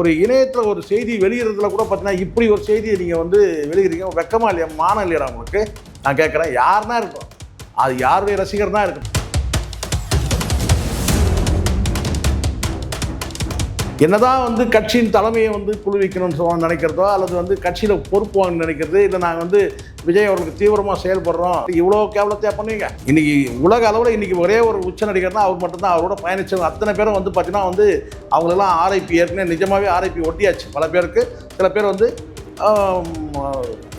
ஒரு இணையத்தில் ஒரு செய்தி வெளியிடுறதுல கூட பார்த்தீங்கன்னா இப்படி ஒரு செய்தியை நீங்கள் வந்து வெளியிடுறீங்க, வெக்கமா இல்லையா, மானம் இல்லையா உங்களுக்கு? நான் கேட்குறேன், யாருன்னா இருக்கும், அது யாருடைய ரசிகர் தான் இருக்கும். என்னதான் வந்து கட்சியின் தலைமையை வந்து குழுவிக்கணும்னு நினைக்கிறதோ, அல்லது வந்து கட்சியில் பொறுப்பு வாங்க நினைக்கிறது, இல்லை நாங்கள் வந்து விஜய் அவர்களுக்கு தீவிரமாக செயல்படுறோம், இவ்வளோ கேவலத்தையா பண்ணுவீங்க? இன்னைக்கு உலக அளவில் இன்னைக்கு ஒரே ஒரு உச்ச நடிகர் தான், அவர் மட்டும்தான். அவரோட பயணிச்சவங்க அத்தனை பேரும் வந்து பார்த்தீங்கன்னா வந்து அவங்களெல்லாம் ஆர்ஐபி ஏற்கனவே நிஜமாகவே ஆர்ஐபி ஒட்டியாச்சு பல பேருக்கு. சில பேர் வந்து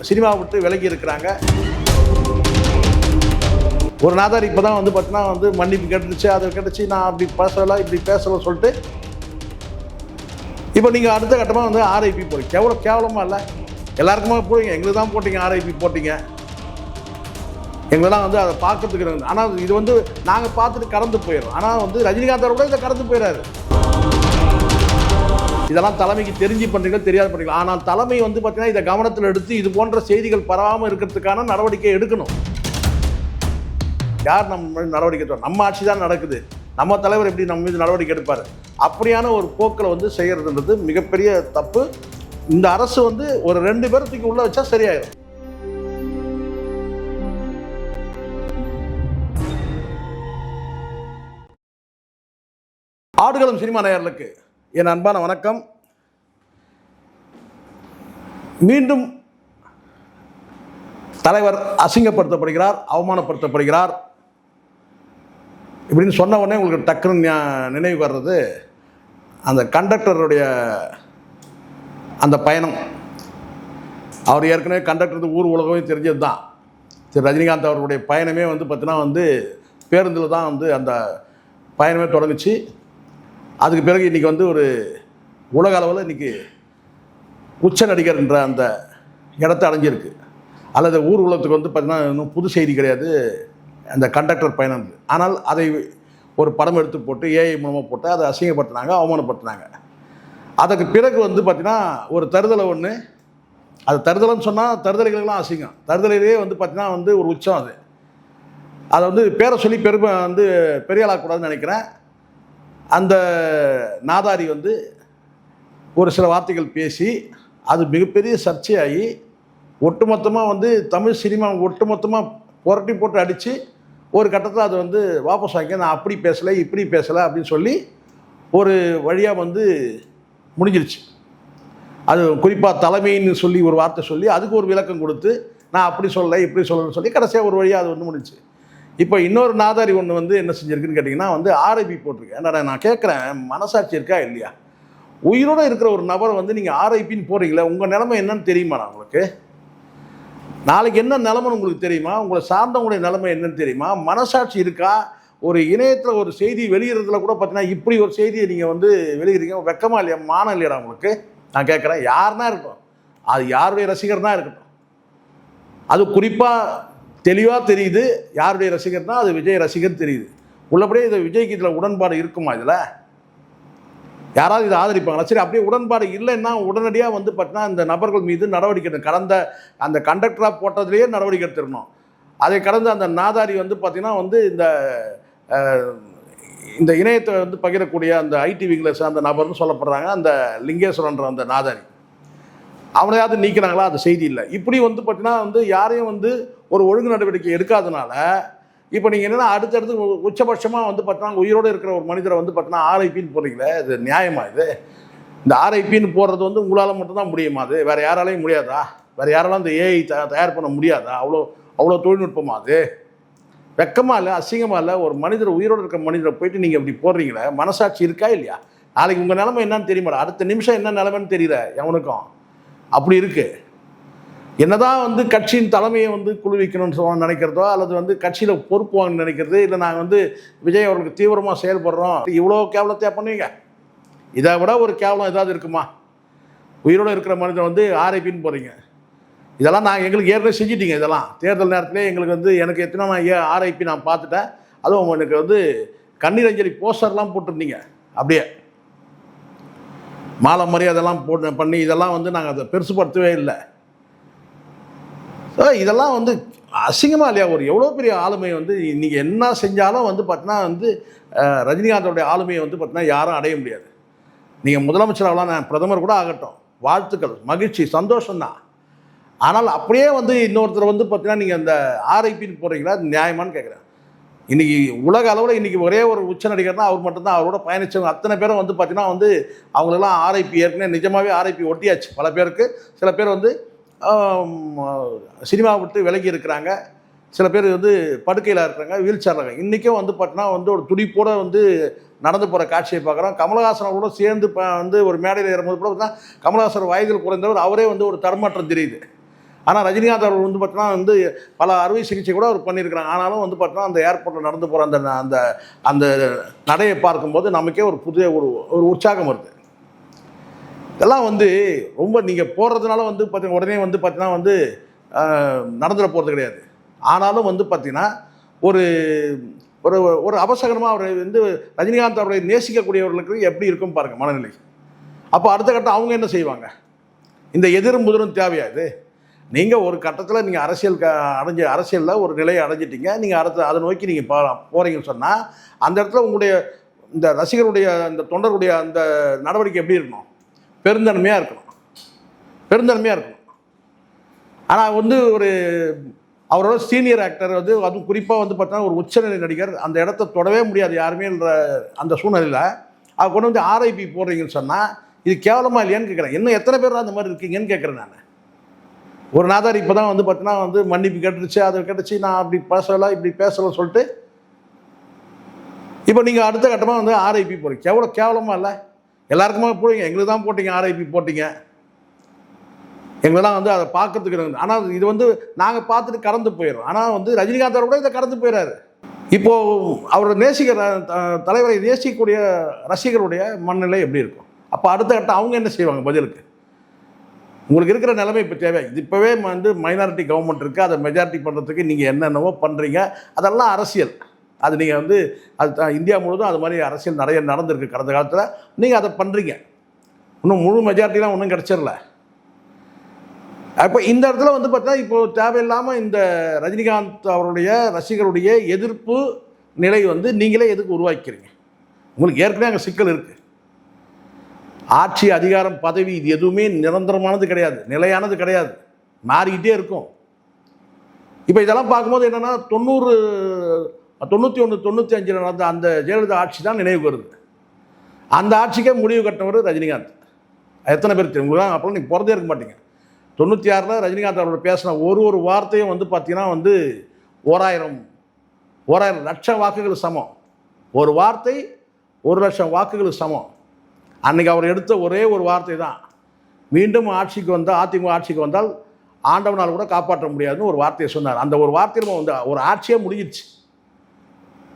சினிமாவை விட்டு விலகி இருக்கிறாங்க. ஒரு நாதாரி இப்போ தான் வந்து பார்த்தீங்கன்னா வந்து மன்னிப்பு கேட்டுச்சு, அதை கேட்டுச்சு, நான் அப்படி பேசலை இப்படி பேசலை சொல்லிட்டு இப்போ நீங்கள் அடுத்த கட்டமாக வந்து ஆர்ஐபி போடுங்க. எவ்வளோ கேவலமாக இல்லை? எல்லாருக்குமா போடுங்க, எங்களுக்கு தான் போட்டிங்க, ஆர்ஐபி போட்டிங்க, எங்களெல்லாம் வந்து அதை பார்க்கறதுக்கு. ஆனால் இது வந்து நாங்கள் பார்த்துட்டு கடந்து போயிடுறோம். ஆனால் வந்து ரஜினிகாந்தோட கூட இதை கடந்து போயிடாரு. இதெல்லாம் தலைமைக்கு தெரிஞ்சு பண்ணுறீங்களா தெரியாது பண்ணுறீங்களா? ஆனால் தலைமை வந்து பார்த்தீங்கன்னா இதை கவனத்தில் எடுத்து இது போன்ற செய்திகள் பரவாமல் இருக்கிறதுக்கான நடவடிக்கை எடுக்கணும். யார் நம்ம நடவடிக்கை? நம்ம ஆட்சி தான் நடக்குது, நம்ம தலைவர் எப்படி நம்ம மீது நடவடிக்கை எடுப்பார்? அப்படியான ஒரு போக்கில் வந்து செய்கிறதுன்றது மிகப்பெரிய தப்பு. இந்த அரசு வந்து ஒரு 2 பேர்த்துக்கு உள்ள வச்சா சரியாயிடும். ஆடுகளம் சினிமா நேயர்களுக்கு என் அன்பான வணக்கம். மீண்டும் தலைவர் அசிங்கப்படுத்தப்படுகிறார், அவமானப்படுத்தப்படுகிறார் இப்படின்னு சொன்ன உடனே உங்களுக்கு டக்குன்னு நினைவு வர்றது அந்த கண்டக்டருடைய அந்த பயணம். அவர் ஏற்கனவே கண்டக்டர் ஊர் உலகமே தெரிஞ்சது தான். திரு ரஜினிகாந்த் அவருடைய பயணமே வந்து பார்த்தீங்கன்னா வந்து பேருந்தில் தான் வந்து அந்த பயணமே தொடங்குச்சு. அதுக்கு பிறகு இன்றைக்கி வந்து ஒரு உலக அளவில் இன்றைக்கி உச்ச நடிகர் என்ற அந்த இடத்த அடைஞ்சிருக்கு. அல்லது ஊர் உலகத்துக்கு வந்து பார்த்தீங்கன்னா இன்னும் புது செய்தி கிடையாது அந்த கண்டக்டர் பயணம். ஆனால் அதை ஒரு படம் எடுத்து போட்டு ஏஐ மூலமாக போட்டு அதை அசிங்கப்படுத்தினாங்க, அவமானப்படுத்தினாங்க. அதுக்கு பிறகு வந்து பார்த்திங்கன்னா ஒரு தருதலை ஒன்று, அது தருதலைன்னு சொன்னால் தருதலைகளுக்கெல்லாம் அசிங்கம். தருதலையிலே வந்து பார்த்திங்கன்னா வந்து ஒரு உச்சம். அதை வந்து பேரை சொல்லி பெருமை வந்து பெரியாளாக்கூடாதுன்னு நினைக்கிறேன். அந்த நாதாரி வந்து ஒரு சில வார்த்தைகள் பேசி அது மிகப்பெரிய சர்ச்சையாகி ஒட்டுமொத்தமாக வந்து தமிழ் சினிமா ஒட்டுமொத்தமாக புரட்டி போட்டு அடித்து ஒரு கட்டத்தில் அது வந்து வாபஸ் வாங்கி நான் அப்படி பேசலை இப்படி பேசலை அப்படின்னு சொல்லி ஒரு வழியாக வந்து முடிஞ்சிருச்சு. அது குறிப்பாக தலைமைன்னு சொல்லி ஒரு வார்த்தை சொல்லி அதுக்கு ஒரு விளக்கம் கொடுத்து நான் அப்படி சொல்லலை இப்படி சொல்லலைன்னு சொல்லி கடைசியாக ஒரு வழியாக அது வந்து முடிஞ்சிச்சு. இப்போ இன்னொரு நாதாரி ஒன்று வந்து என்ன செஞ்சுருக்குன்னு கேட்டிங்கன்னா வந்து ஆர்ஐபி போட்டிருக்கேன். ஏன்னா நான் கேட்குறேன், மனசாட்சி இருக்கா இல்லையா? உயிரோடு இருக்கிற ஒரு நபரை வந்து நீங்கள் ஆர்ஐபின்னு போடுறீங்களே, உங்கள் நிலைமை என்னன்னு தெரியுமாண்ணா உங்களுக்கு? நாளைக்கு என்ன நிலைமைன்னு உங்களுக்கு தெரியுமா? உங்களை சார்ந்தவங்களுடைய நிலைமை என்னன்னு தெரியுமா? மனசாட்சி இருக்கா? ஒரு இணையத்தில் ஒரு செய்தி வெளியிடுறதுல கூட பார்த்தீங்கன்னா இப்படி ஒரு செய்தியை நீங்கள் வந்து வெளியிடுறீங்க, வெக்கமா இல்லையா, மானம் இல்லையா உங்களுக்கு? நான் கேட்குறேன், யாருன்னா இருக்கும், அது யாருடைய ரசிகர் தான் இருக்கட்டும். அது குறிப்பாக தெளிவாக தெரியுது யாருடைய ரசிகர் தான், அது விஜய் ரசிகர் தெரியுது. உள்ளபடியே இதை விஜய்க்கு இதில் உடன்பாடு இருக்குமா? இதில் யாராவது இதை ஆதரிப்பாங்களா? சரி, அப்படியே உடன்பாடு இல்லைன்னா உடனடியாக வந்து பார்த்தீங்கன்னா இந்த நபர்கள் மீது நடவடிக்கை எடுக்கணும். கடந்த அந்த கண்டக்டராக போட்டதுலேயே நடவடிக்கை எடுத்துடணும். அதை கடந்து அந்த நாதாரி வந்து பார்த்திங்கன்னா வந்து இந்த இணையத்தை வந்து பகிரக்கூடிய அந்த ஐடி விங்கில் சேர்ந்த நபர்னு சொல்லப்படுறாங்க அந்த லிங்கேஸ்வரன்ற அந்த நாதாரி. அவனையாவது நீக்கிறாங்களா? அது செய்தி இல்லை. இப்படி வந்து பார்த்தீங்கன்னா வந்து யாரையும் வந்து ஒரு ஒழுங்கு நடவடிக்கை எடுக்காதனால இப்போ நீங்கள் என்னென்னா அடுத்தடுத்து உச்சபட்சமாக வந்து பார்த்தீங்கன்னா உயிரோடு இருக்கிற ஒரு மனிதரை வந்து பார்த்தீங்கன்னா ஆர்ஐபின்னு போடுறீங்களே, இது நியாயமா? இது இந்த ஆர்ஐபின்னு போடுறது வந்து உங்களால் மட்டும்தான் முடியுமா? அது வேறு யாராலையும் முடியாதா? வேறு யாராலும் இந்த ஏஐ தயார் பண்ண முடியாதா? அவ்வளோ தொழில்நுட்பமா? அது வெக்கமாக இல்லை, அசிங்கமாக இல்லை? ஒரு மனிதர் உயிரோடு இருக்கிற மனிதரை போயிட்டு நீங்கள் இப்படி போடுறீங்களே, மனசாட்சி இருக்கா இல்லையா? நாளைக்கு உங்கள் நிலைமை என்னன்னு தெரியுமா? அடுத்த நிமிஷம் என்ன நிலைமைன்னு தெரியல எவனுக்கும். அப்படி இருக்குது. என்னதான் வந்து கட்சியின் தலைமையை வந்து குழுவிக்கணும்னு நினைக்கிறதோ, அல்லது வந்து கட்சியில் பொறுப்பு வாங்க நினைக்கிறது, இல்லை நாங்கள் வந்து விஜய் அவர்களுக்கு தீவிரமாக செயல்படுறோம், இவ்வளோ கேவலத்தையா பண்ணுவீங்க? இதை விட ஒரு கேவலம் ஏதாவது இருக்குமா? உயிரோடு இருக்கிற மனிதன் வந்து ஆர்ஐபின்னு போகிறீங்க. இதெல்லாம் எங்களுக்கு ஏற்கனவே செஞ்சிட்டீங்க. இதெல்லாம் தேர்தல் நேரத்திலே எங்களுக்கு வந்து எனக்கு எத்தனை நான் ஆர்ஐபி நான் பார்த்துட்டேன். அதுவும் எனக்கு வந்து கண்ணீர் அஞ்சலி போஸ்டர்லாம் போட்டிருந்தீங்க. அப்படியே மாலை மரியாதைலாம் பண்ணி இதெல்லாம் வந்து நாங்கள் அதை பெருசுப்படுத்தவே இல்லை. இதெல்லாம் வந்து அசிங்கமாக இல்லையா? ஒரு எவ்வளோ பெரிய ஆளுமை வந்து இன்றைக்கி என்ன செஞ்சாலும் வந்து பார்த்தீங்கன்னா வந்து ரஜினிகாந்தோடைய ஆளுமையை வந்து பார்த்தீங்கன்னா யாரும் அடைய முடியாது. நீங்கள் முதலமைச்சர் ஆகலாம், நான் பிரதமர் கூட ஆகட்டும், வாழ்த்துக்கள், மகிழ்ச்சி, சந்தோஷம்தான். ஆனால் அப்படியே வந்து இன்னொருத்தர் வந்து பார்த்தீங்கன்னா நீங்கள் அந்த ஆர்ஐபின்னு போகிறீங்களா, அது நியாயமானு கேட்குறேன். இன்றைக்கி உலக அளவில் இன்றைக்கி ஒரே ஒரு உச்ச நடிகர்னால் அவர் மட்டும்தான். அவரோட பயணித்தவங்க அத்தனை பேரும் வந்து பார்த்தீங்கன்னா வந்து அவங்களெல்லாம் ஆர்ஐபி ஏற்கனவே நிஜமாகவே ஆர்ஐபி ஒட்டியாச்சு பல பேருக்கு. சில பேர் வந்து சினிமாவை விட்டு விலகி இருக்கிறாங்க, சில பேர் வந்து படுக்கையில் இருக்கிறாங்க, வீல் சேரில் இருக்காங்க. இன்றைக்கும் வந்து பார்த்தீங்கன்னா வந்து ஒரு துடிப்போடு வந்து நடந்து போகிற காட்சியை பார்க்குறோம். கமலஹாசனோட சேர்ந்து வந்து ஒரு மேடையில் ஏறும்போது கூட பார்த்தீங்கன்னா கமலஹாசன் வயதில் குறைந்தவர், அவரே வந்து ஒரு தடுமாற்றம் தெரியுது. ஆனால் ரஜினிகாந்த் அவர் வந்து பார்த்தீங்கன்னா வந்து பல அறுவை சிகிச்சை கூட அவர் பண்ணியிருக்கிறாங்க. ஆனாலும் வந்து பார்த்தீங்கன்னா அந்த ஏர்போர்ட்டில் நடந்து போகிற அந்த அந்த அந்த நடையை பார்க்கும்போது நமக்கே ஒரு புதிய ஒரு உற்சாகம் வருது. இதெல்லாம் வந்து ரொம்ப நீங்கள் போடுறதுனால வந்து பார்த்தீங்கன்னா உடனே வந்து பார்த்தீங்கன்னா வந்து நடந்துட போகிறது கிடையாது. ஆனாலும் வந்து பார்த்தீங்கன்னா ஒரு ஒரு ஒரு அவசகரமாக அவரை வந்து ரஜினிகாந்த் அவரை நேசிக்கக்கூடியவர்களுக்கு எப்படி இருக்கும் பாருங்கள் மனநிலை. அப்போ அடுத்த கட்டம் அவங்க என்ன செய்வாங்க? இந்த எதிரும் முதிரும் தேவையா இது? நீங்கள் ஒரு கட்டத்தில் நீங்கள் அரசியலில் ஒரு நிலையை அடைஞ்சிட்டிங்க, நீங்கள் அதை நோக்கி நீங்கள் போகிறீங்கன்னு சொன்னால் அந்த இடத்துல உங்களுடைய இந்த ரசிகருடைய இந்த தொண்டருடைய அந்த நடவடிக்கை எப்படி இருக்கணும்? பெருந்தன்மையாக இருக்கணும், பெருந்தன்மையாக இருக்கணும். ஆனால் வந்து ஒரு அவரோட சீனியர் ஆக்டர் வந்து அதுவும் குறிப்பாக வந்து பார்த்தீங்கன்னா ஒரு உச்சநிலை நடிகர் அந்த இடத்த தொடவே முடியாது யாருமேன்ற அந்த சூழ்நிலையில் அதை கொண்டு வந்து ஆர்ஐபி போடுறீங்கன்னு சொன்னால் இது கேவலமாக இல்லையான்னு கேட்குறேன். இன்னும் எத்தனை பேர் அந்த மாதிரி இருக்கீங்கன்னு கேட்குறேன் நான். ஒரு நாதாரி இப்போ தான் வந்து பார்த்தீங்கன்னா வந்து மன்னிப்பு கேட்டுருச்சு, அதை கேட்டுச்சு, நான் அப்படி பேசலாம் இப்படி பேசலாம் சொல்லிட்டு இப்போ நீங்கள் அடுத்த கட்டமாக வந்து ஆர்ஐபி போடுறீங்க. எவ்வளோ கேவலமாக இல்லை? எல்லாருக்குமா போடுங்க, எங்களுக்கு தான் போட்டிங்க, ஆர்ஐபி போட்டிங்க, எங்களெல்லாம் வந்து அதை பார்க்கறதுக்கு. ஆனால் இது வந்து நாங்கள் பார்த்துட்டு கடந்து போயிடுறோம். ஆனால் வந்து ரஜினிகாந்த் கூட இதை கடந்து போயிடாரு. இப்போது அவரை நேசிக்கிற தலைவரை நேசிக்கக்கூடிய ரசிகருடைய மனநிலை எப்படி இருக்கும்? அப்போ அடுத்த கட்டம் அவங்க என்ன செய்வாங்க பதிலுக்கு? உங்களுக்கு இருக்கிற நிலைமை இப்போ தேவை. இது இப்போவே வந்து மைனாரிட்டி கவர்மெண்ட் இருக்குது, அதை மெஜாரிட்டி பண்ணுறதுக்கு நீங்கள் என்னென்னவோ பண்ணுறீங்க, அதெல்லாம் அரசியல். அது நீங்கள் வந்து அது இந்தியா முழுவதும் அது மாதிரி அரசியல் நிறைய நடந்திருக்கு கடந்த காலத்தில். நீங்கள் அதை பண்ணுறீங்க, இன்னும் முழு மெஜாரிட்டிலாம் ஒன்றும் கிடச்சிடல. அப்போ இந்த இடத்துல வந்து பார்த்தா இப்போது தேவையில்லாமல் இந்த ரஜினிகாந்த் அவருடைய ரசிகருடைய எதிர்ப்பு நிலை வந்து நீங்களே எதுக்கு உருவாக்கிறீங்க? உங்களுக்கு ஏற்கனவே அங்கே சிக்கல் இருக்குது. ஆட்சி, அதிகாரம், பதவி இது எதுவுமே நிரந்தரமானது கிடையாது, நிலையானது கிடையாது, மாறிக்கிட்டே இருக்கும். இப்போ இதெல்லாம் பார்க்கும்போது என்னென்னா 90, 91, 95 நடந்த அந்த ஜெயலலிதா ஆட்சி தான் நினைவுக்கு வருது. அந்த ஆட்சிக்கே முடிவு கட்டினவர் ரஜினிகாந்த். எத்தனை பேர் தெரியும்? அப்புறம் நீங்கள் பிறந்தே இருக்க மாட்டீங்க. 96 ரஜினிகாந்த் அவரோட பேசின ஒரு வார்த்தையும் வந்து பார்த்தீங்கன்னா வந்து 1000 லட்சம் வாக்குகள் சமம். ஒரு வார்த்தை 1,00,000 வாக்குகள் சமம். அன்றைக்கி அவர் எடுத்த ஒரே ஒரு வார்த்தை தான், மீண்டும் ஆட்சிக்கு வந்தால், அதிமுக ஆட்சிக்கு வந்தால் ஆண்டவனால் கூட காப்பாற்ற முடியாதுன்னு ஒரு வார்த்தையை சொன்னார். அந்த ஒரு வார்த்தையில் வந்து ஒரு ஆட்சியே முடிஞ்சிடுச்சு.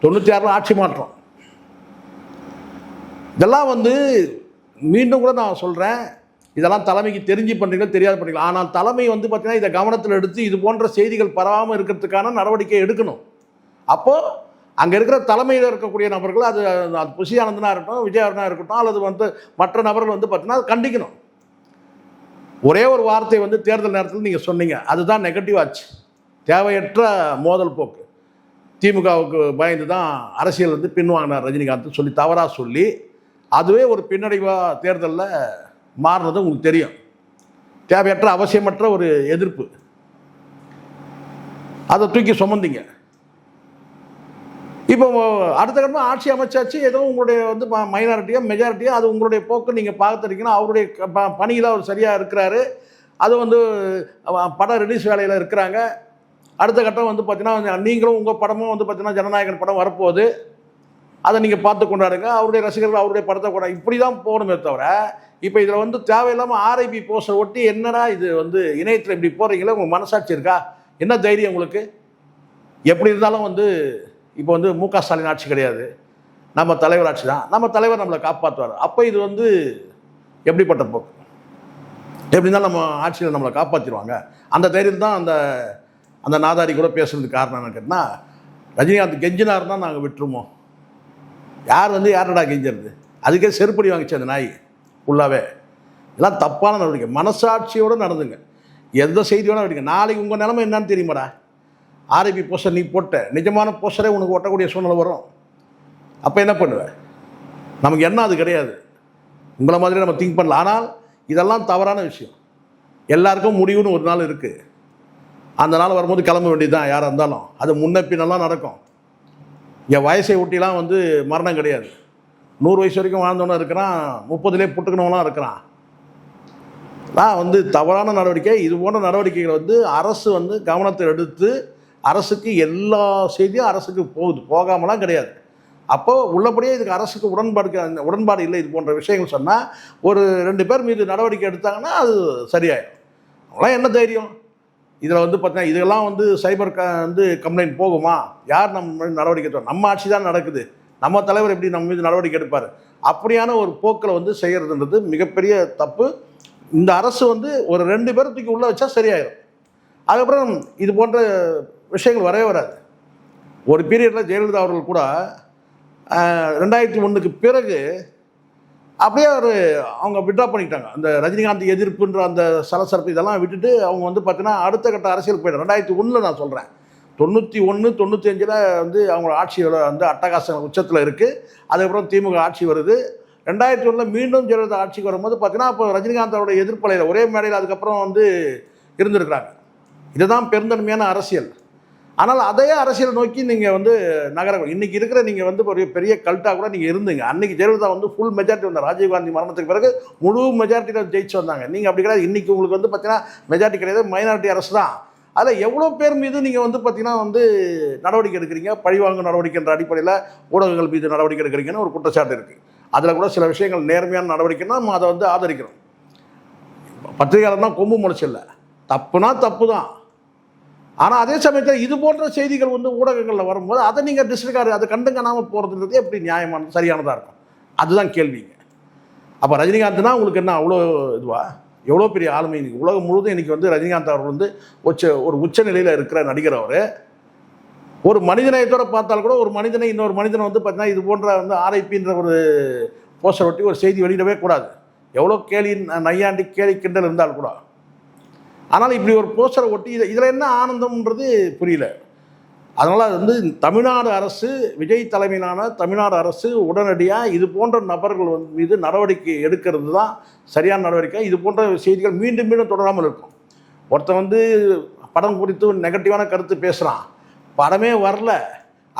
96 ஆட்சி மாற்றம். இதெல்லாம் வந்து மீண்டும் கூட நான் சொல்கிறேன், இதெல்லாம் தலைமைக்கு தெரிஞ்சு பண்ணுறீங்களா தெரியாது பண்ணுறீங்களா, ஆனால் தலைமை வந்து பார்த்திங்கன்னா இதை கவனத்தில் எடுத்து இது போன்ற செய்திகள் பரவாமல் இருக்கிறதுக்கான நடவடிக்கை எடுக்கணும். அப்போது அங்கே இருக்கிற தலைமையில் இருக்கக்கூடிய நபர்கள், அது புஷி ஆனந்தனாக இருக்கட்டும், விஜயவர்ணா இருக்கட்டும், அல்லது வந்து மற்ற நபர்கள் வந்து பார்த்திங்கன்னா அது கண்டிக்கணும். ஒரே ஒரு வார்த்தை வந்து தேர்தல் நேரத்தில் நீங்கள் சொன்னீங்க, அதுதான் நெகட்டிவ் ஆச்சு. தேவையற்ற மோதல் போக்கு. திமுகவுக்கு பயந்து தான் அரசியல் வந்து பின்வாங்கினார் ரஜினிகாந்த் சொல்லி தவறாக சொல்லி அதுவே ஒரு பின்னடைவாக தேர்தலில் மாறினது உங்களுக்கு தெரியும். தேவையற்ற அவசியமற்ற ஒரு எதிர்ப்பு, அதை தூக்கி சுமந்தீங்க. இப்போ அடுத்த கட்டமாக ஆட்சி அமைச்சாச்சு, ஏதோ உங்களுடைய வந்து மைனாரிட்டியோ மெஜாரிட்டியோ அது உங்களுடைய போக்கு நீங்கள் பார்த்துருக்கீங்கன்னா அவருடைய பணியில் அவர் சரியாக இருக்கிறாரு. அது வந்து படம் ரிலீஸ் வேலையில் இருக்கிறாங்க. அடுத்த கட்டம் வந்து பார்த்தீங்கன்னா நீங்களும் உங்கள் படமும் வந்து பார்த்தீங்கன்னா ஜனநாயகன் படம் வரப்போகுது, அதை நீங்கள் பார்த்து கொண்டாடுங்க. அவருடைய ரசிகர்கள் அவருடைய படத்தை கொண்டாடு, இப்படி தான் போகணுமே தவிர இப்போ இதில் வந்து தேவையில்லாமல் ஆர்ஐபி போஸ்டர் ஒட்டி என்னடா இது வந்து இணையத்தில் இப்படி போகிறீங்களே, உங்கள் மனசாட்சி இருக்கா? என்ன தைரியம் உங்களுக்கு? எப்படி இருந்தாலும் வந்து இப்போ வந்து மு.க. ஸ்டாலின் ஆட்சி கிடையாது, நம்ம தலைவர் ஆட்சி தான், நம்ம தலைவர் நம்மளை காப்பாற்றுவார். அப்போ இது வந்து எப்படிப்பட்ட போக்கு? எப்படி இருந்தாலும் நம்ம ஆட்சியில் நம்மளை காப்பாற்றிடுவாங்க. அந்த தைரியம் தான் அந்த நாதாரி கூட பேசுறதுக்கு காரணம் என்னன்னு கேட்டால், ரஜினிகாந்த் கெஞ்சினார் தான் நாங்கள் விட்டுருமோ. யார் வந்து யாரடா கெஞ்சிருது? அதுக்கே செருப்படி வாங்கிச்சு அந்த நாய் ஃபுல்லாகவே. இதெல்லாம் தப்பான நடவடிக்கை. மனசாட்சியோடு நடந்துங்க. எந்த செய்தியோட விடுங்க. நாளைக்கு உங்கள் நிலைமை என்னன்னு தெரியுமாடா? ஆர்ஐபி போஸ்டர் நீ போட்ட, நிஜமான போஸ்டரே உனக்கு ஒட்டக்கூடிய சூழ்நிலை வரும். அப்போ என்ன பண்ணுவேன்? நமக்கு என்ன அது கிடையாது. உங்களை மாதிரி நம்ம திங்க் பண்ணல. ஆனால் இதெல்லாம் தவறான விஷயம். எல்லாருக்கும் முடிவுன்னு ஒரு நாள் இருக்குது. அந்த நாள் வரும்போது கிளம்ப வேண்டியது தான் யாராக இருந்தாலும். அது முன்ன பின்னெல்லாம் நடக்கும். என் வயசை ஒட்டிலாம் வந்து மரணம் கிடையாது. 100 வயசு வரைக்கும் வாழ்ந்தவனும் இருக்கிறான், 30லே புட்டுக்கணவனாக இருக்கிறான். நான் வந்து தவறான நடவடிக்கை, இது போன்ற நடவடிக்கைகளை வந்து அரசு வந்து கவனத்தை எடுத்து அரசுக்கு எல்லா செய்தியும் அரசுக்கு போகுது, போகாமலாம் கிடையாது. அப்போது உள்ளபடியே இதுக்கு அரசுக்கு உடன்பாடு இல்லை இது போன்ற விஷயங்கள் சொன்னால் ஒரு 2 பேர் மீது நடவடிக்கை எடுத்தாங்கன்னா அது சரியாயிடும். அவங்களாம் என்ன தைரியம் இதில் வந்து பார்த்தீங்கன்னா இதெல்லாம் வந்து சைபர் வந்து கம்ப்ளைண்ட் போகுமா? யார் நம்ம நடவடிக்கை எடுத்தோம்? நம்ம ஆட்சி தான் நடக்குது, நம்ம தலைவர் எப்படி நம்ம மீது நடவடிக்கை எடுப்பார்? அப்படியான ஒரு போக்கில் வந்து செய்கிறதுன்றது மிகப்பெரிய தப்பு. இந்த அரசு வந்து ஒரு 2 பேரை தூக்கி உள்ளே வச்சா சரியாயிடும். அதுக்கப்புறம் இது போன்ற விஷயங்கள் வரவே வராது. ஒரு பீரியடில் ஜெயலலிதா அவர்கள் கூட 2001க்கு பிறகு அப்படியே அவங்க விட்ரா பண்ணிக்கிட்டாங்க. அந்த ரஜினிகாந்த் எதிர்ப்புன்ற அந்த சலசரப்பு இதெல்லாம் விட்டுட்டு அவங்க வந்து பார்த்தீங்கன்னா அடுத்த கட்ட அரசியல் போயிடும். 2001 நான் சொல்கிறேன். 91, 95 வந்து அவங்க ஆட்சியோட வந்து அட்டகாச உச்சத்தில் இருக்குது. அதுக்கப்புறம் திமுக ஆட்சி வருது. 2001 மீண்டும் ஜெயலலிதா ஆட்சிக்கு வரும்போது பார்த்தீங்கன்னா அப்போ ரஜினிகாந்த் அவருடைய எதிர்ப்பலையில் ஒரே மேடையில் அதுக்கப்புறம் வந்து இருந்திருக்கிறாங்க. இதுதான் பெருந்தன்மையான அரசியல். ஆனால் அதே அரசியலை நோக்கி நீங்கள் வந்து இன்றைக்கி இருக்கிற நீங்கள் வந்து ஒரு பெரிய கல்ட்டாக கூட நீங்கள் இருந்தீங்க. அன்றைக்கி ஜெயலலிதா வந்து ஃபுல் மெஜாரிட்டி வந்தார். ராஜீவ்காந்தி மரணத்துக்கு பிறகு முழு மெஜாரிட்டியில் ஜெயிச்சு வந்தாங்க. நீங்கள் அப்படி கிடையாது. இன்றைக்கி உங்களுக்கு வந்து பார்த்தீங்கன்னா மெஜாரிட்டி கிடையாது, மைனாரிட்டி அரசு தான். அதில் எவ்வளோ பேர் மீது நீங்கள் வந்து பார்த்தீங்கன்னா வந்து நடவடிக்கை எடுக்கிறீங்க, பழிவாங்கும் நடவடிக்கைன்ற அடிப்படையில் ஊடகங்கள் மீது நடவடிக்கை எடுக்கிறீங்கன்னு ஒரு குற்றச்சாட்டு இருக்குது. அதில் கூட சில விஷயங்கள் நேர்மையான நடவடிக்கைன்னா நம்ம அதை வந்து ஆதரிக்கிறோம். பத்திரிகையாளர் தான் கொம்பு முளைச்சில்லை, தப்புனா தப்பு தான். ஆனால் அதே சமயத்தில் இது போன்ற செய்திகள் வந்து ஊடகங்களில் வரும்போது அதை நீங்கள் டிஸ்ரிகார்டு அதை கண்டுக்காமல் போகிறதுன்றது எப்படி நியாயமான சரியானதாக இருக்கும்? அதுதான் கேள்விங்க. அப்போ ரஜினிகாந்த்னா உங்களுக்கு என்ன அவ்வளோ இதுவா? எவ்வளோ பெரிய ஆளுமை இன்றைக்கி உலகம் முழுவதும் இன்றைக்கி வந்து ரஜினிகாந்த் அவர் வந்து ஒரு உச்ச நிலையில் இருக்கிற நடிகர். அவர் ஒரு மனிதநேயத்தோடு பார்த்தால் கூட ஒரு மனிதனை இன்னொரு மனிதனை வந்து பார்த்தீங்கன்னா இது போன்ற வந்து ஆர்ஐபின்ற ஒரு போஸ்டர் ஒட்டி ஒரு செய்தி வெளியிடவே கூடாது. எவ்வளோ கேலி நையாண்டி கேலி கிண்டல் இருந்தால் கூட. ஆனால் இப்படி ஒரு போஸ்டரை ஒட்டி இதில் என்ன ஆனந்தம்ன்றது புரியல. அதனால் அது வந்து தமிழ்நாடு அரசு, விஜய் தலைமையிலான தமிழ்நாடு அரசு உடனடியாக இது போன்ற நபர்கள் மீது நடவடிக்கை எடுக்கிறது தான் சரியான நடவடிக்கை. இது போன்ற செய்திகள் மீண்டும் மீண்டும் தொடராமல் இருக்கும். ஒருத்தன் வந்து படம் குறித்து நெகட்டிவான கருத்து பேசுகிறான், படமே வரல,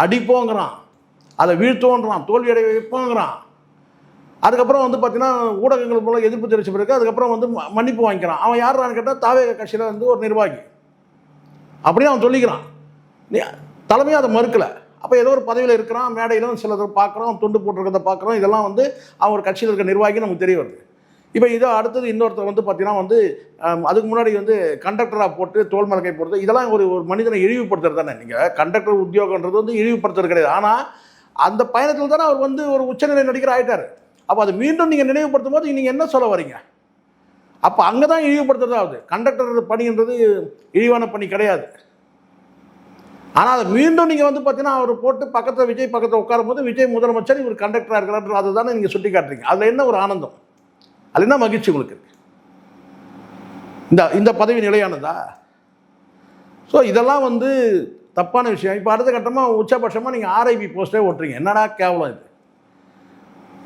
அடிப்போங்கிறான், அதை வீழ்த்தோன்றான், தோல்வி அடைய வைப்போங்கிறான். அதுக்கப்புறம் வந்து பார்த்தீங்கன்னா ஊடகங்கள் மூலம் எதிர்ப்பு தெரிவித்த பிறகு அதுக்கப்புறம் வந்து மன்னிப்பு வாங்கிக்கிறான். அவன் யாரான்னு கேட்டால் தாவேக கட்சியில் வந்து ஒரு நிர்வாகி அப்படின்னு அவன் சொல்லிக்கிறான். தலைமையாக அதை மறுக்கலை. அப்போ ஏதோ ஒரு பதவியில் இருக்கிறான், மேடையிலும் சிலதை பார்க்குறோம், துண்டு போட்டிருக்கிறத பார்க்குறோம். இதெல்லாம் வந்து அவன் ஒரு கட்சியில் இருக்கிற நிர்வாகி நமக்கு தெரிய வருது. இப்போ இதோ அடுத்தது இன்னொருத்தர் வந்து பார்த்தீங்கன்னா வந்து அதுக்கு முன்னாடி வந்து கண்டக்டராக போட்டு தோல் மலக்கை போடுறது, இதெல்லாம் ஒரு மனிதனை இழிவுபடுத்துறது தானே. நீங்கள் கண்டக்டர் உத்தியோகன்றது வந்து இழிவுபடுத்துறது கிடையாது. ஆனால் அந்த பயணத்தில் தானே அவர் வந்து ஒரு உச்சநிலை நடிகர் ஆகிட்டார். அப்போ அதை மீண்டும் நீங்கள் நினைவுபடுத்தும் போது நீங்கள் என்ன சொல்ல வரீங்க? அப்போ அங்கே தான் இழிவுபடுத்துறதாவது. கண்டக்டர் பணின்றது இழிவான பணி கிடையாது. ஆனால் அதை மீண்டும் நீங்கள் வந்து பார்த்தீங்கன்னா அவர் போட்டு பக்கத்தில் விஜய் பக்கத்தில் உட்காரும் போது விஜய் முதலமைச்சர் இவர் கண்டக்டராக இருக்கிறார், அதை தானே நீங்கள் சுட்டி காட்டுறீங்க. அதில் என்ன ஒரு ஆனந்தம், அதில் என்ன மகிழ்ச்சி உங்களுக்கு இருக்கு? இந்த பதவி நிலையானதா? ஸோ இதெல்லாம் வந்து தப்பான விஷயம். இப்போ அடுத்த கட்டமாக உச்சபட்சமாக நீங்கள் ஆர்ஐபி போஸ்ட்டே ஓட்டுறீங்க. என்னடா கேவலம் இது?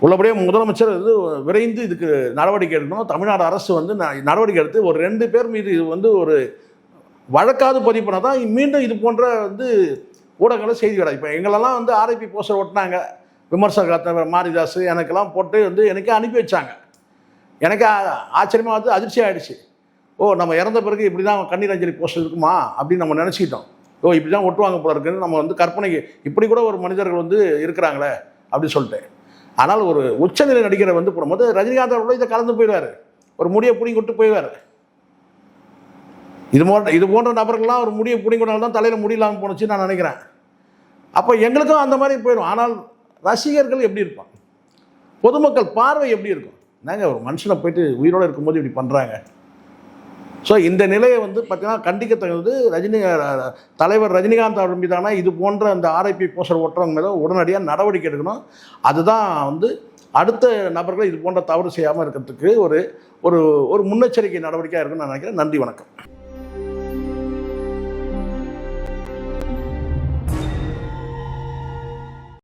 உள்ளபடியே முதலமைச்சர் வந்து விரைந்து இதுக்கு நடவடிக்கை எடுக்கணும். தமிழ்நாடு அரசு வந்து நடவடிக்கை எடுத்து ஒரு 2 பேர் மீது இது வந்து ஒரு வழக்காவது பதிவு பண்ணால் தான் மீண்டும் இது போன்ற வந்து ஊடகங்களை செய்தி வராது. இப்போ எங்களெல்லாம் வந்து ஆர்ஐபி போஸ்டர் ஓட்டினாங்க, விமர்சகர் மாரிதாஸ் எனக்கெல்லாம் போட்டு வந்து எனக்கே அனுப்பி வச்சாங்க. எனக்கு ஆச்சரியமாக வந்து அதிர்ச்சி ஆகிடுச்சு. ஓ, நம்ம இறந்த பிறகு இப்படி தான் கண்ணீர் அஞ்சலி போஸ்டர் இருக்குமா அப்படின்னு நம்ம நினச்சிக்கிட்டோம். ஓ, இப்படி தான் ஒட்டுவாங்க போல இருக்குன்னு நம்ம வந்து கற்பனைக்கு இப்படி கூட ஒரு மனிதர்கள் வந்து இருக்கிறாங்களே அப்படின்னு சொல்லிட்டு. ஆனால் ஒரு உச்சநிலை நடிகரை வந்து போடும்போது ரஜினிகாந்த் அவர்களோட இதை கலந்து போயிடுவார், ஒரு முடியை பிடிங்கி விட்டு போயிடுவார். இது போன்ற நபர்கள்லாம் ஒரு முடியை பிடிங்கினால்தான் தான் தலையில் முடியலாமல் போணுச்சு நான் நினைக்கிறேன். அப்போ எங்களுக்கும் அந்த மாதிரி போயிடும். ஆனால் ரசிகர்கள் எப்படி இருப்பாங்க, பொதுமக்கள் பார்வை எப்படி இருக்கும்? நாங்கள் ஒரு மனுஷனை போயிட்டு உயிரோடு இருக்கும்போது இப்படி பண்ணுறாங்க. ஸோ இந்த நிலையை வந்து பார்த்தீங்கன்னா கண்டிக்கத்தக்கது. தலைவர் ரஜினிகாந்த் அவர் மீதான இது போன்ற அந்த ஆர்ஐபி போஸ்டர் ஓட்டுறவங்க மேலே உடனடியாக நடவடிக்கை எடுக்கணும். அதுதான் வந்து அடுத்த நபர்கள் இது போன்ற தவறு செய்யாமல் இருக்கிறதுக்கு ஒரு ஒரு முன்னெச்சரிக்கை நடவடிக்கையாக இருக்குன்னு நான் நினைக்கிறேன். நன்றி, வணக்கம்.